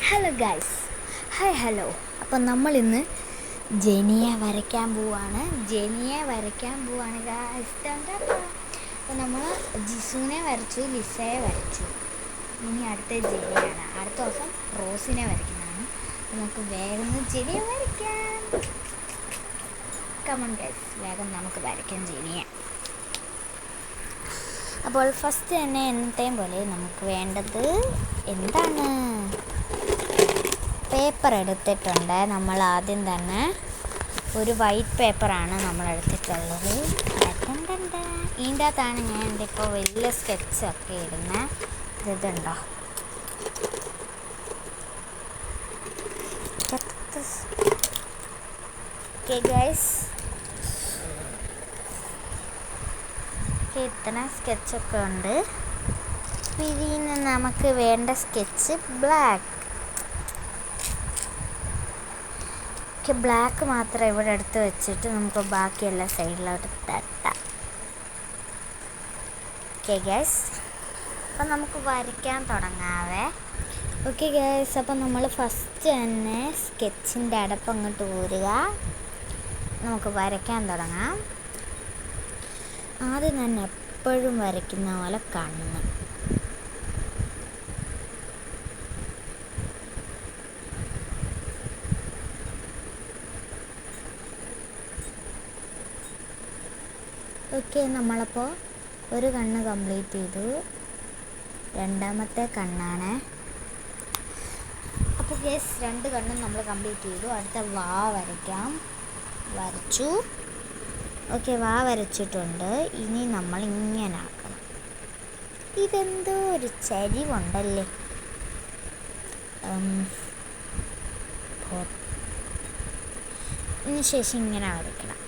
Hello guys, hi hello. അപ്പം നമ്മളിന്ന് ജെനിയെ വരയ്ക്കാൻ പോവാണ് ഗൈസ്. അപ്പം നമ്മൾ ജിസുവിനെ വരച്ചു, ലിസയെ വരച്ചു. ഇനി അടുത്ത ജെനിയാണ്. അടുത്ത ദിവസം റോസിനെ വരയ്ക്കുന്നതാണ്. നമുക്ക് വേഗം ജെനിയെ വരയ്ക്കാം. കമൺ ഗൈസ്, വേഗം നമുക്ക് വരയ്ക്കാം ജെനിയെ. അപ്പോൾ ഫസ്റ്റ് തന്നെ എന്നത്തെയും പോലെ നമുക്ക് വേണ്ടത് എന്താണ്? പേപ്പർ എടുത്തിട്ടുണ്ട്. നമ്മൾ ആദ്യം തന്നെ ഒരു വൈറ്റ് പേപ്പറാണ് നമ്മൾ എടുത്തിട്ടുള്ളത്. ഇതിൻ്റെ അകത്താണ് ഞാൻ എൻ്റെ ഇപ്പോൾ വലിയ സ്കെച്ചൊക്കെ ഇടുന്നത്. ഇതുണ്ടോ? ഓക്കെ ഗൈസ്, ഇത്തരം സ്കെച്ചൊക്കെ ഉണ്ട്. ഇതിന് നമുക്ക് വേണ്ട സ്കെച്ച് ബ്ലാക്ക് മാത്രം ഇവിടെ എടുത്ത് വെച്ചിട്ട് നമുക്ക് ബാക്കിയെല്ലാം സൈഡിലോട്ട് തട്ടാം. ഓക്കെ ഗൈസ്, അപ്പം നമുക്ക് വരയ്ക്കാൻ തുടങ്ങാവേ. ഓക്കെ ഗൈസ്, അപ്പം നമ്മൾ ഫസ്റ്റ് തന്നെ സ്കെച്ചിൻ്റെ അടപ്പ് അങ്ങോട്ട് ഊരുക. നമുക്ക് വരയ്ക്കാൻ തുടങ്ങാം. ആദ്യം തന്നെ എപ്പോഴും വരയ്ക്കുന്ന പോലെ കണ്ണ്. ഓക്കെ, നമ്മളപ്പോൾ ഒരു കണ്ണ് കംപ്ലീറ്റ് ചെയ്തു. രണ്ടാമത്തെ കണ്ണാണ്. അപ്പോൾ ഗൈസ്, രണ്ട് കണ്ണും നമ്മൾ കംപ്ലീറ്റ് ചെയ്തു. അടുത്ത വാ വരയ്ക്കാം. വരച്ചു. ഓക്കെ, വാ വരച്ചിട്ടുണ്ട്. ഇനി നമ്മൾ ഇങ്ങനെ ആക്കണം. ഇതെന്തോ ഒരു ചരിവുണ്ടല്ലേ. ഇതിന് ശേഷം ഇങ്ങനെ വരയ്ക്കണം.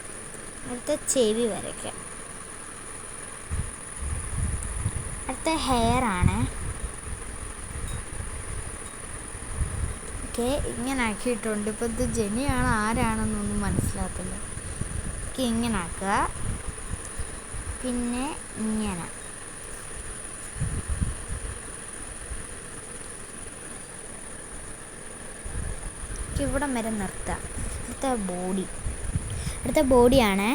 അടുത്ത ചെവി വരയ്ക്കാം. അടുത്ത ഹെയർ ആണ്. ഓക്കെ, ഇങ്ങനെ ആക്കിയിട്ടുണ്ട്. ഇപ്പോൾ ഇത് ജെനിയാണ് ആരാണെന്നൊന്നും മനസ്സിലാകത്തില്ല. ഓക്കെ, ഇങ്ങനെ ആക്കുക. പിന്നെ ഇങ്ങനെ. ഇവിടം വരെ നിർത്താം. അടുത്ത ബോഡിയാണ്.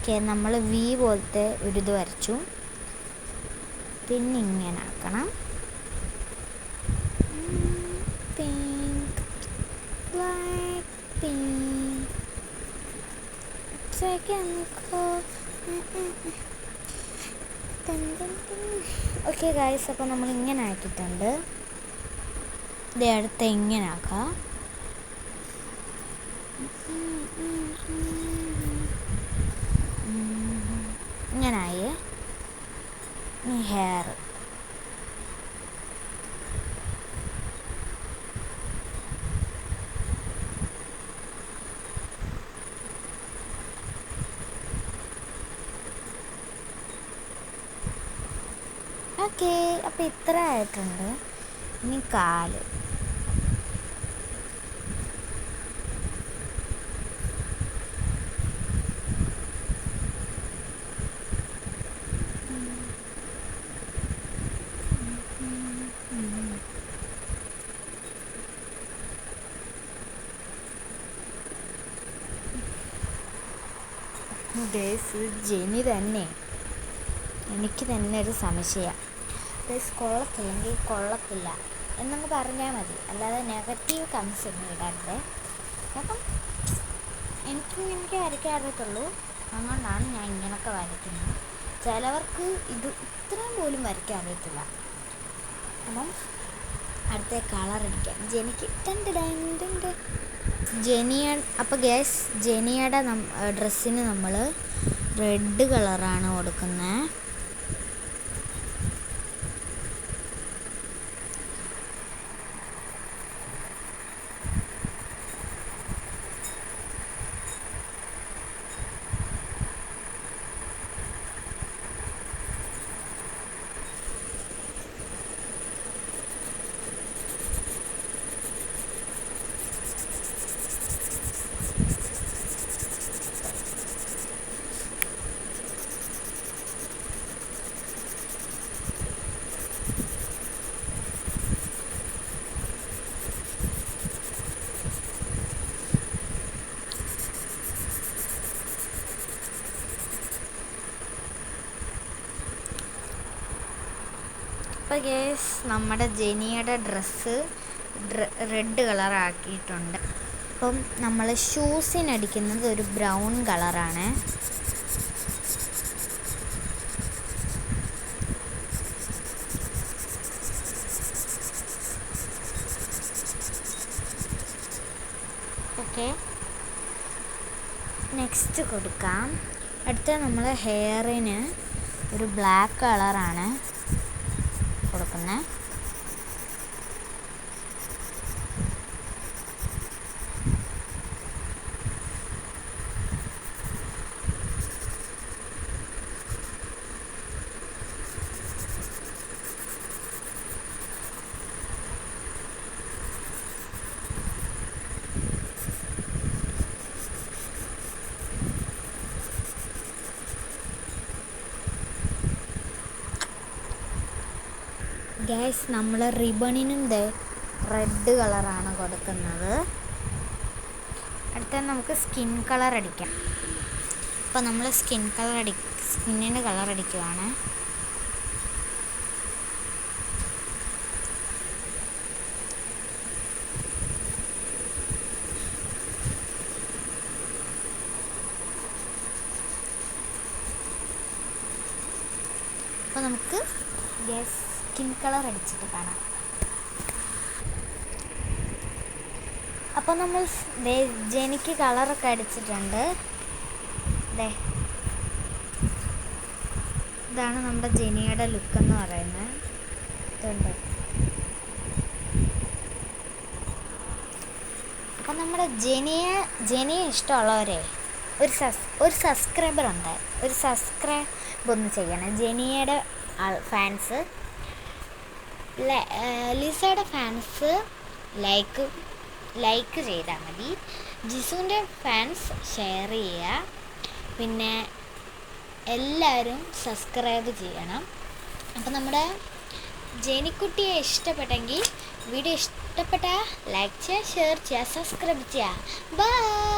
ഓക്കെ, നമ്മൾ വി പോലത്തെ ഒരു ഇത് വരച്ചു. പിന്നെ ഇങ്ങനെ ആക്കണം. Pink, black, pink. Okay guys, അപ്പോൾ നമ്മൾ ഇങ്ങനെ ആക്കിയിട്ടുണ്ട്. ഇത് അടുത്ത ഇങ്ങനെ ആക്കാം. ഇങ്ങനായി. ഹെയർ. ഓക്കെ, അപ്പോൾ ഇത്ര ആയിട്ടുണ്ട്. ഇനി കാല്. ഗൈസ്, ജെനി തന്നെ. എനിക്ക് തന്നെ ഒരു സംശയം. ഗൈസ്, കൊള്ളത്തില്ലെങ്കിൽ കൊള്ളത്തില്ല എന്നങ്ങ് പറഞ്ഞാൽ മതി. അല്ലാതെ നെഗറ്റീവ് കമൻസ് ഒന്നും ഇടരുത്. അപ്പം എനിക്ക് വരയ്ക്കാൻ അറിയത്തുള്ളൂ. അതുകൊണ്ടാണ് ഞാൻ ഇങ്ങനെയൊക്കെ വരയ്ക്കുന്നത്. ചിലവർക്ക് ഇത് ഇത്രയും പോലും വരയ്ക്കാൻ അറിയത്തില്ല. അപ്പം അടുത്ത കളർ അടിക്കാം. അപ്പോൾ ഗ്യാസ്, ജെനിയുടെ ഡ്രസ്സിന് നമ്മൾ റെഡ് കളറാണ് കൊടുക്കുന്നത്. അപ്പോൾ ഗേസ് നമ്മുടെ ജെനിയുടെ ഡ്രസ്സ് റെഡ് കളറാക്കിയിട്ടുണ്ട്. അപ്പം നമ്മൾ ഷൂസിനടിക്കുന്നത് ഒരു ബ്രൗൺ കളറാണ്. ഓക്കെ, നെക്സ്റ്റ് കൊടുക്കാം. അടുത്ത നമ്മൾ ഹെയറിന് ഒരു ബ്ലാക്ക് കളറാണ് കൊടുക്കുന്നത്. ഗൈസ്, നമ്മൾ റിബണിനും റെഡ് കളറാണ് കൊടുക്കുന്നത്. അടുത്ത നമുക്ക് സ്കിൻ കളർ അടിക്കാം. അപ്പോൾ നമ്മൾ സ്കിന്നിന് കളർ അടിക്കുവാണ്. അപ്പോൾ നമുക്ക് സ്കിൻ കളർ അടിച്ചിട്ട് കാണാം. അപ്പോൾ നമ്മൾ ജെനിക്ക് കളറൊക്കെ അടിച്ചിട്ടുണ്ട്. ഇതാണ് നമ്മുടെ ജെനിയുടെ ലുക്ക് എന്ന് പറയുന്നത്. ഇതുണ്ട്. അപ്പം നമ്മുടെ ജെനിയെ ഇഷ്ടമുള്ളവരെ ഒരു സബ്സ്ക്രൈബർ ഉണ്ട്. ഒരു സബ്സ്ക്രൈബ് ഒന്ന് ചെയ്യണം. ജെനിയുടെ ഫാൻസ്, ലിസയുടെ ഫാൻസ് ലൈക്ക് ചെയ്താൽ മതി. ജിസുവിൻ്റെ ഫാൻസ് ഷെയർ ചെയ്യുക. പിന്നെ എല്ലാവരും സബ്സ്ക്രൈബ് ചെയ്യണം. അപ്പോൾ നമ്മുടെ ജെനിക്കുട്ടിയെ ഇഷ്ടപ്പെട്ടെങ്കിൽ വീഡിയോ ഇഷ്ടപ്പെട്ടാൽ ലൈക്ക് ചെയ്യുക, ഷെയർ ചെയ്യുക, സബ്സ്ക്രൈബ് ചെയ്യുക. ബൈ.